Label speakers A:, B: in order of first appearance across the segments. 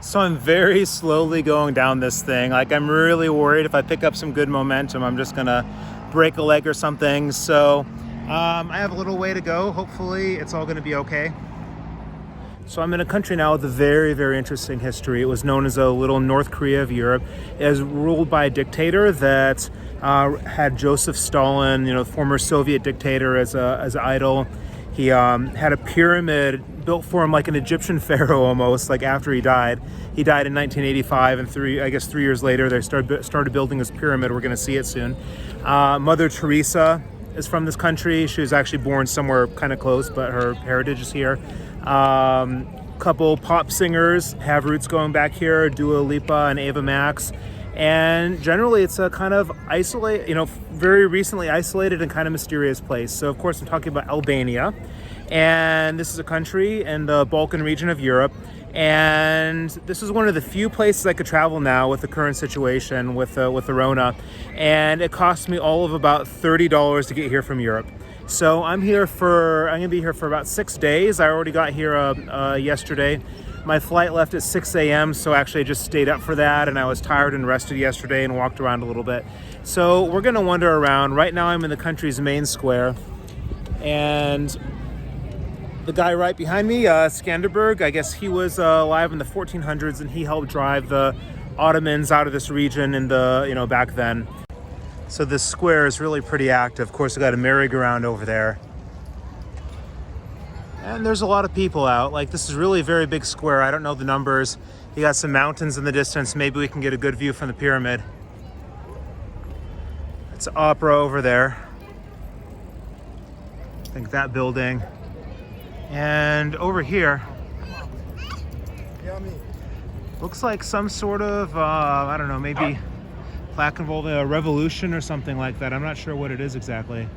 A: So I'm very slowly going down this thing. Like, I'm really worried if I pick up some good momentum, I'm just gonna break a leg or something. So I have a little way to go. Hopefully it's all gonna be okay. So I'm in a country now with a very, very interesting history. It was known as a little North Korea of Europe. It was ruled by a dictator that had Joseph Stalin, former Soviet dictator, as an idol. He had a pyramid built for him like an Egyptian pharaoh almost, like after he died. He died in 1985, and 3 years later, they started building this pyramid. We're going to see it soon. Mother Teresa is from this country. She was actually born somewhere kind of close, but her heritage is here. Couple pop singers have roots going back here, Dua Lipa and Ava Max. And generally it's a kind of very recently isolated and kind of mysterious place. So of course I'm talking about Albania. And this is a country in the Balkan region of Europe. And this is one of the few places I could travel now with the current situation with the Rona. And it cost me all of about $30 to get here from Europe. So I'm going to be here for about 6 days. I already got here yesterday. My flight left at 6 a.m. So actually I just stayed up for that, and I was tired and rested yesterday and walked around a little bit. So we're going to wander around. Right now I'm in the country's main square, and the guy right behind me, Skanderberg, I guess he was alive in the 1400s, and he helped drive the Ottomans out of this region in the, back then. So this square is really pretty active. Of course, we got a merry-go-round over there. And there's a lot of people out. Like, this is really a very big square. I don't know the numbers. You got some mountains in the distance. Maybe we can get a good view from the pyramid. It's Opera over there. I think that building. And over here, looks like some sort of, I don't know, maybe plaque involving a revolution or something like that. I'm not sure what it is exactly.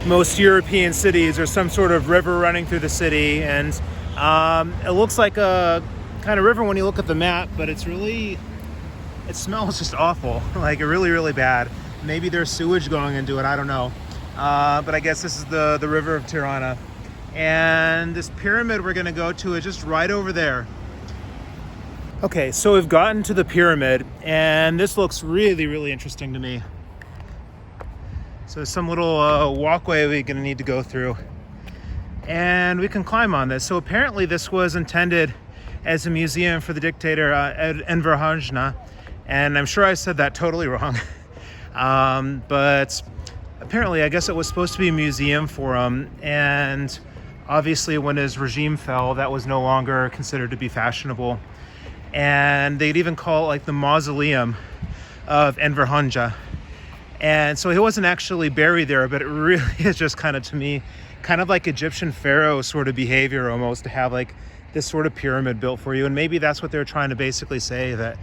A: Most European cities, there's some sort of river running through the city, and it looks like a kind of river when you look at the map, but it smells just awful, like really, really bad. Maybe there's sewage going into it, I don't know. But I guess this is the River of Tirana. And this pyramid we're gonna go to is just right over there. Okay, so we've gotten to the pyramid, and this looks really, really interesting to me. So there's some little walkway we're gonna need to go through, and we can climb on this. So apparently this was intended as a museum for the dictator Enver Hoxha, and I'm sure I said that totally wrong. But apparently I guess it was supposed to be a museum for him, and obviously when his regime fell, that was no longer considered to be fashionable. And they'd even call it like the mausoleum of Enver Hoxha. And so he wasn't actually buried there, but it really is just kind of, to me, kind of like Egyptian pharaoh sort of behavior almost, to have like this sort of pyramid built for you. And maybe that's what they're trying to basically say, that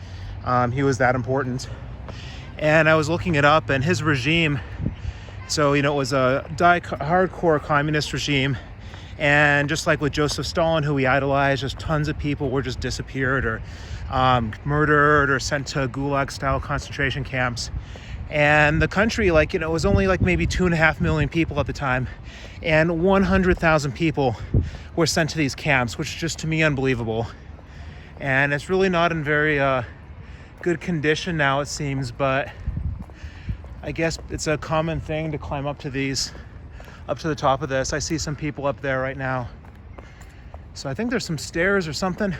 A: he was that important. And I was looking it up, and his regime, so, it was a hardcore communist regime. And just like with Joseph Stalin, who he idolized, just tons of people were just disappeared or murdered or sent to gulag-style concentration camps. And the country, it was only maybe 2.5 million people at the time, and 100,000 people were sent to these camps, which is just, to me, unbelievable. And it's really not in very good condition now, it seems, but I guess it's a common thing to climb up to the top of this. I see some people up there right now. So I think there's some stairs or something.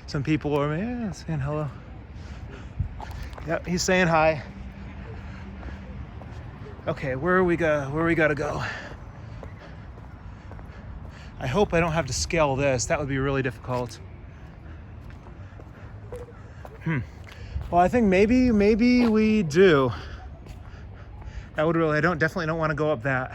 A: Some people are saying hello. Yep, he's saying hi. Okay, where we gotta go? I hope I don't have to scale this. That would be really difficult. Well, I think maybe we do. That would really, definitely don't want to go up that.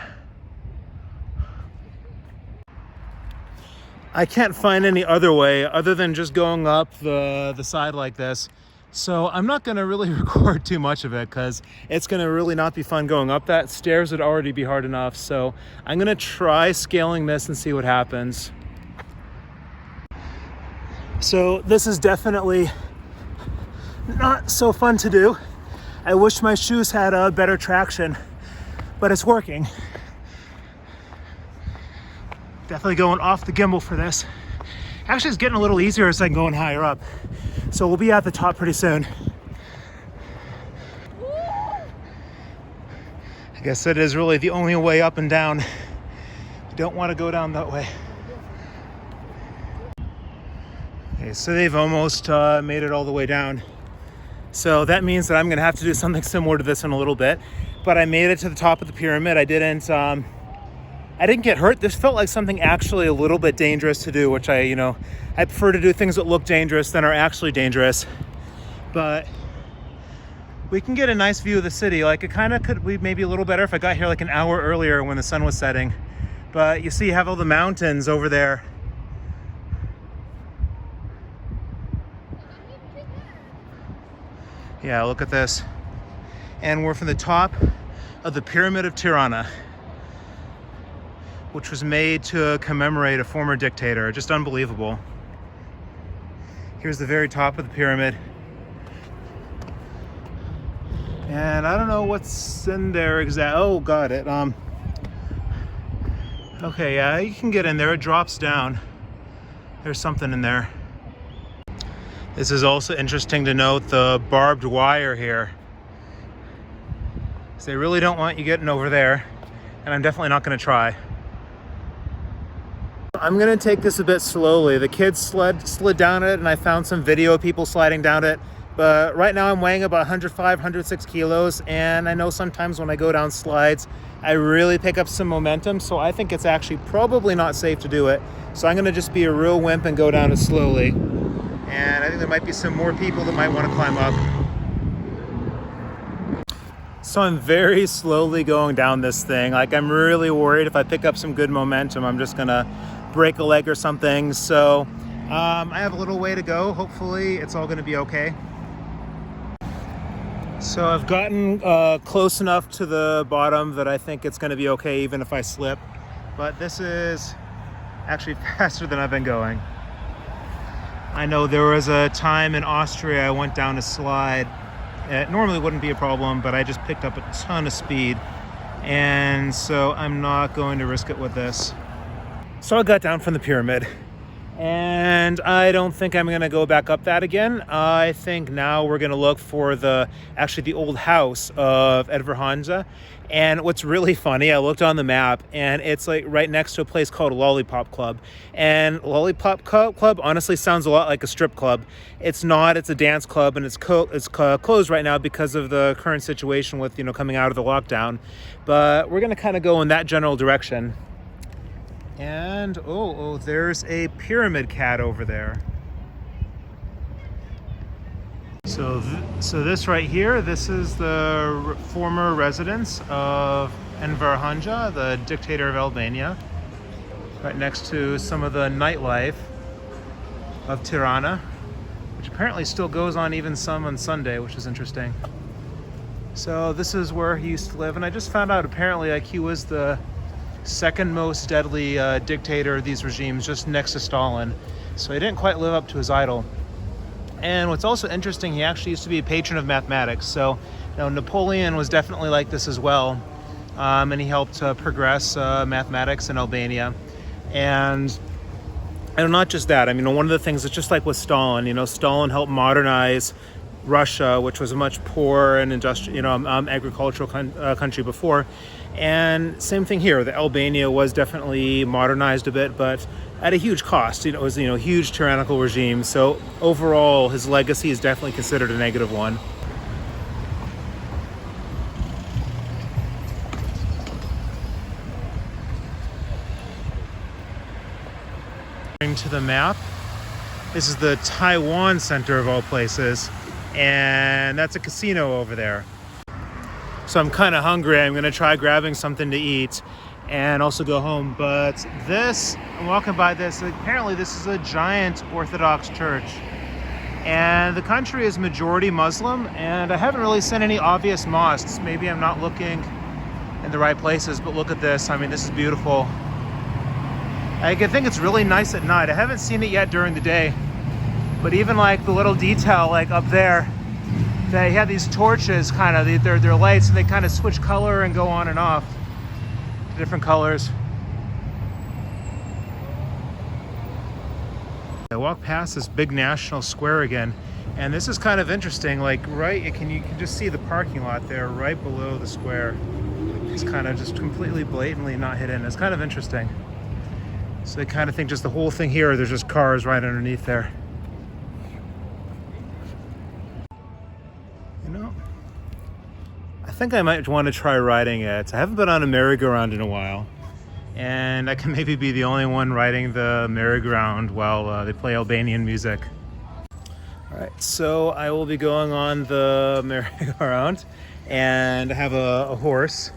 A: I can't find any other way other than just going up the side like this. So I'm not going to really record too much of it, because it's going to really not be fun going up that. Stairs would already be hard enough. So I'm going to try scaling this and see what happens. So this is definitely not so fun to do. I wish my shoes had a better traction, but it's working. Definitely going off the gimbal for this. Actually, it's getting a little easier as I'm going higher up. So we'll be at the top pretty soon. I guess it is really the only way up and down. You don't want to go down that way. Okay, so they've almost made it all the way down. So that means that I'm gonna have to do something similar to this in a little bit. But I made it to the top of the pyramid. I didn't get hurt. This felt like something actually a little bit dangerous to do, which I prefer to do things that look dangerous than are actually dangerous. But we can get a nice view of the city. Like, it kind of could be maybe a little better if I got here like an hour earlier when the sun was setting. But you see, you have all the mountains over there. Yeah, look at this. And we're from the top of the Pyramid of Tirana, which was made to commemorate a former dictator. Just unbelievable. Here's the very top of the pyramid. And I don't know what's in there exactly. Oh, got it. Okay, yeah, you can get in there. It drops down. There's something in there. This is also interesting to note, the barbed wire here. So they really don't want you getting over there, and I'm definitely not going to try. I'm going to take this a bit slowly. The kids slid down it, and I found some video of people sliding down it. But right now I'm weighing about 105, 106 kilos, and I know sometimes when I go down slides, I really pick up some momentum, so I think it's actually probably not safe to do it. So I'm going to just be a real wimp and go down it slowly. And I think there might be some more people that might want to climb up. So I'm very slowly going down this thing. Like, I'm really worried if I pick up some good momentum, I'm just gonna break a leg or something. So I have a little way to go. Hopefully it's all gonna be okay. So I've gotten close enough to the bottom that I think it's gonna be okay even if I slip. But this is actually faster than I've been going. I know there was a time in Austria I went down a slide. It normally wouldn't be a problem, but I just picked up a ton of speed. And so I'm not going to risk it with this. So I got down from the pyramid, and I don't think I'm gonna go back up that again. I think now we're gonna look for the old house of Edvard Hansa. And what's really funny, I looked on the map, and it's like right next to a place called Lollipop Club. And Lollipop Club honestly sounds a lot like a strip club. It's not, it's a dance club, and it's closed right now because of the current situation with, coming out of the lockdown. But we're gonna kind of go in that general direction. And oh, there's a pyramid cat over there. So this right here, this is the former residence of Enver Hoxha, the dictator of Albania, right next to some of the nightlife of Tirana, which apparently still goes on even some on Sunday, which is interesting. So this is where he used to live, and I just found out apparently like he was the second most deadly dictator of these regimes, just next to Stalin. So he didn't quite live up to his idol. And what's also interesting, he actually used to be a patron of mathematics. So, Napoleon was definitely like this as well. And he helped progress mathematics in Albania. And not just that, one of the things that's just like with Stalin, Stalin helped modernize Russia, which was a much poorer and industrial, agricultural country before. And same thing here, the Albania was definitely modernized a bit, but at a huge cost. It was, a huge tyrannical regime. So overall, his legacy is definitely considered a negative one. To the map, this is the Taiwan Center of all places, and that's a casino over there. So I'm kind of hungry. I'm gonna try grabbing something to eat and also go home. But I'm walking by this, apparently this is a giant Orthodox church. And the country is majority Muslim, and I haven't really seen any obvious mosques. Maybe I'm not looking in the right places, but look at this. This is beautiful. I think it's really nice at night. I haven't seen it yet during the day. But even like the little detail like up there, they have these torches kind of, they're lights, and they kind of switch color and go on and off to different colors. I walk past this big national square again, and this is kind of interesting. Like you can just see the parking lot there right below the square. It's kind of just completely blatantly not hidden. It's kind of interesting. So they kind of think just the whole thing here, there's just cars right underneath there. You know, I think I might want to try riding it. I haven't been on a merry-go-round in a while. And I can maybe be the only one riding the merry-go-round while they play Albanian music. All right, so I will be going on the merry-go-round, and I have a horse.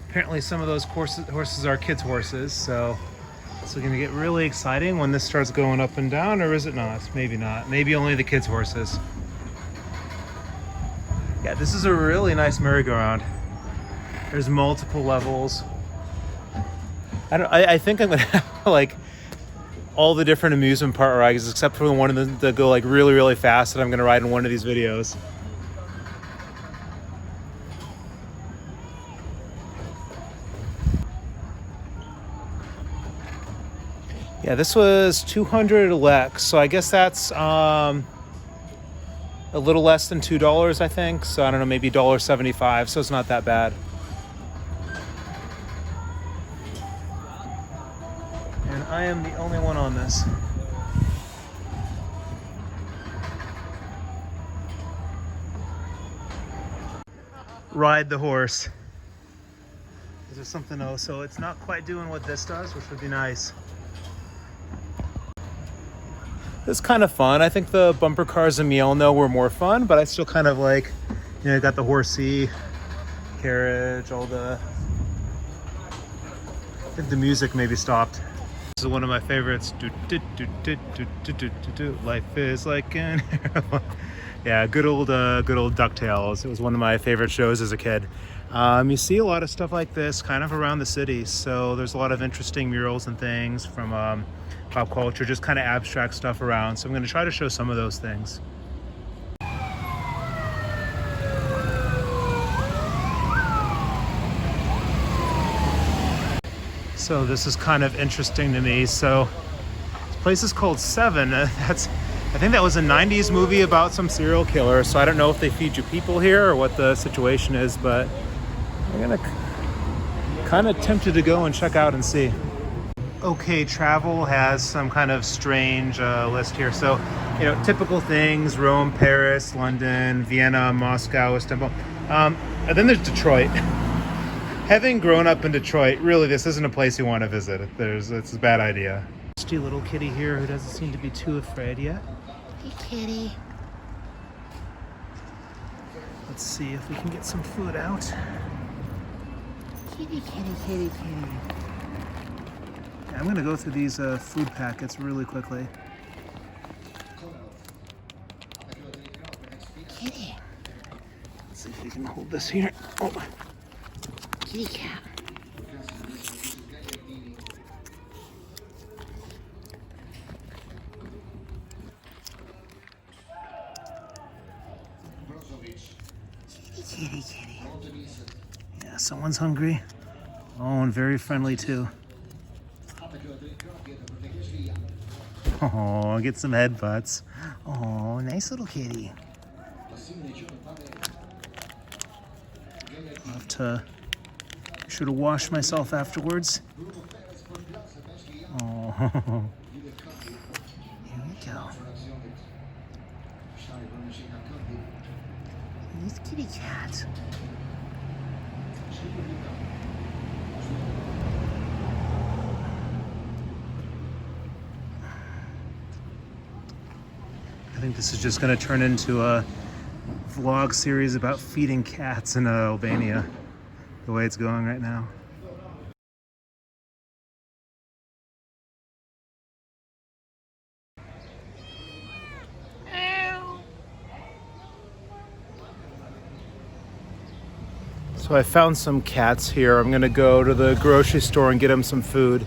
A: Apparently some of those horses are kids' horses, so it's going to get really exciting when this starts going up and down, or is it not? Maybe not. Maybe only the kids' horses. Yeah, this is a really nice merry-go-round. There's multiple levels. I think I'm gonna have like all the different amusement park rides except for the one that go like really, really fast that I'm gonna ride in one of these videos. Yeah, this was 200 lek, so I guess that's a little less than $2, I think. So I don't know, maybe $1.75, so it's not that bad. And I am the only one on this. Ride the horse. Is there something else? So it's not quite doing what this does, which would be nice. It's kind of fun. I think the bumper cars in Mielno were more fun, but I still kind of like, you know, got the horsey carriage, all the... I think the music maybe stopped. This is one of my favorites. Life is like an airplane. Yeah, good old DuckTales. It was one of my favorite shows as a kid. You see a lot of stuff like this kind of around the city. So there's a lot of interesting murals and things from pop culture, just kind of abstract stuff around. So I'm going to try to show some of those things. So this is kind of interesting to me. So this place is called Seven. I think that was a 90s movie about some serial killer. So I don't know if they feed you people here or what the situation is, but I'm gonna kind of tempted to go and check out and see. OK Travel has some kind of strange list here. So, you know, typical things: Rome, Paris, London, Vienna, Moscow, Istanbul. And then there's Detroit. Having grown up in Detroit, really, this isn't a place you want to visit. It's a bad idea. Just a little kitty here who doesn't seem to be too afraid yet. Hey, kitty. Let's see if we can get some food out. Kitty, kitty, kitty, kitty. Yeah, I'm gonna go through these food packets really quickly. Kitty. Let's see if we can hold this here. Oh. Kitty cat. Kitty, kitty. Yeah, someone's hungry. Oh, and very friendly too. Oh, get some headbutts. Oh, nice little kitty. I'll have to be sure to wash myself afterwards. Oh, here we go. This kitty cat. I think this is just going to turn into a vlog series about feeding cats in Albania, the way it's going right now. So I found some cats here. I'm gonna go to the grocery store and get them some food.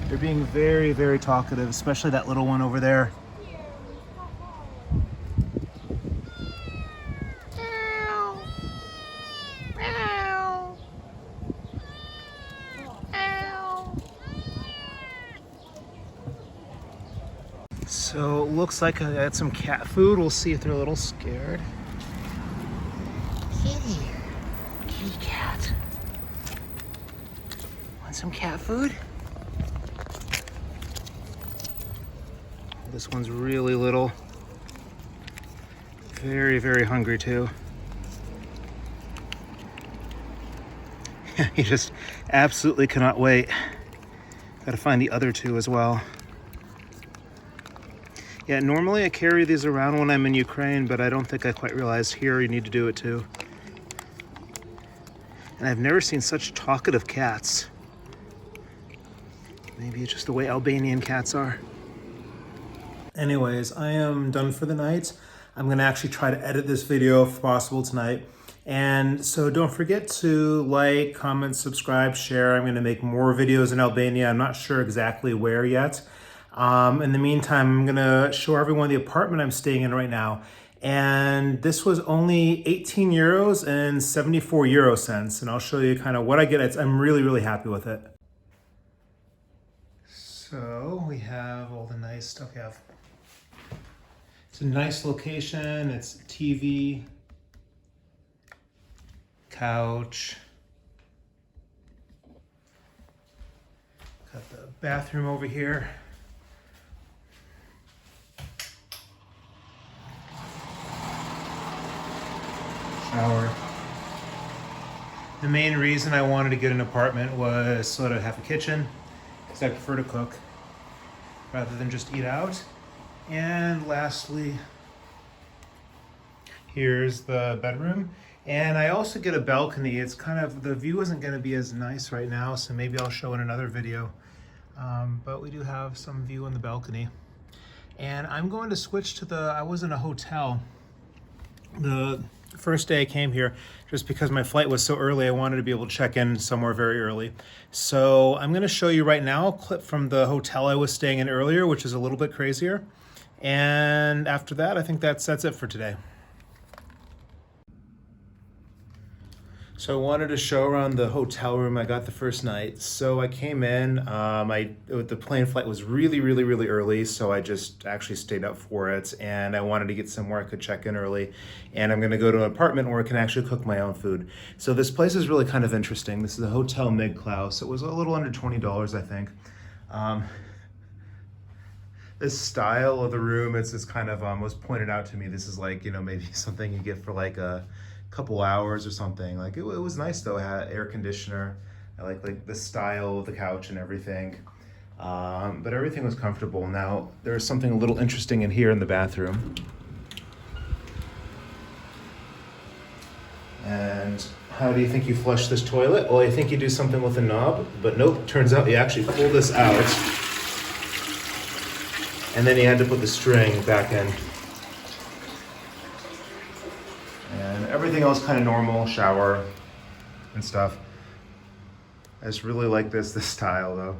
A: They They're being very, very talkative, especially that little one over there. So it looks like I got some cat food. We'll see if they're a little scared. Kitty. Kitty cat. Want some cat food? This one's really little. Very, very hungry too. He just absolutely cannot wait. Gotta find the other two as well. Yeah, normally I carry these around when I'm in Ukraine, but I don't think I quite realized here you need to do it too. And I've never seen such talkative cats. Maybe it's just the way Albanian cats are. Anyways, I am done for the night. I'm gonna actually try to edit this video if possible tonight. And so don't forget to like, comment, subscribe, share. I'm gonna make more videos in Albania. I'm not sure exactly where yet. In the meantime, I'm gonna show everyone the apartment I'm staying in right now. And this was only 18 euros and 74 euro cents. And I'll show you kind of what I get. I'm really, really happy with it. So we have all the nice stuff we have. It's a nice location. It's TV, couch. Got the bathroom over here. Shower. The main reason I wanted to get an apartment was so that I'd have a kitchen, because I prefer to cook rather than just eat out. And lastly, here's the bedroom. And I also get a balcony. It's kind of, the view isn't going to be as nice right now, so maybe I'll show in another video. But we do have some view on the balcony. And I'm going to switch to I was in a hotel the first day I came here, just because my flight was so early. I wanted to be able to check in somewhere very early. So I'm going to show you right now a clip from the hotel I was staying in earlier, which is a little bit crazier. And after that, I think that's it for today. So I wanted to show around the hotel room I got the first night. So I came in, the plane flight was really, really, really early, so I just actually stayed up for it, and I wanted to get somewhere I could check in early, and I'm gonna go to an apartment where I can actually cook my own food. So this place is really kind of interesting. This is the Hotel Meg Klaus. It was a little under $20, I think. This style of the room, it's kind of, was pointed out to me, this is like, maybe something you get for like a couple hours or something. Like it was nice though. It had air conditioner. I like the style of the couch and everything. But everything was comfortable. Now there's something a little interesting in here in the bathroom. And how do you think you flush this toilet? Well, I think you do something with a knob, but nope, turns out you actually pull this out. And then you had to put the string back in. Everything else kind of normal, shower and stuff. I just really like this style though.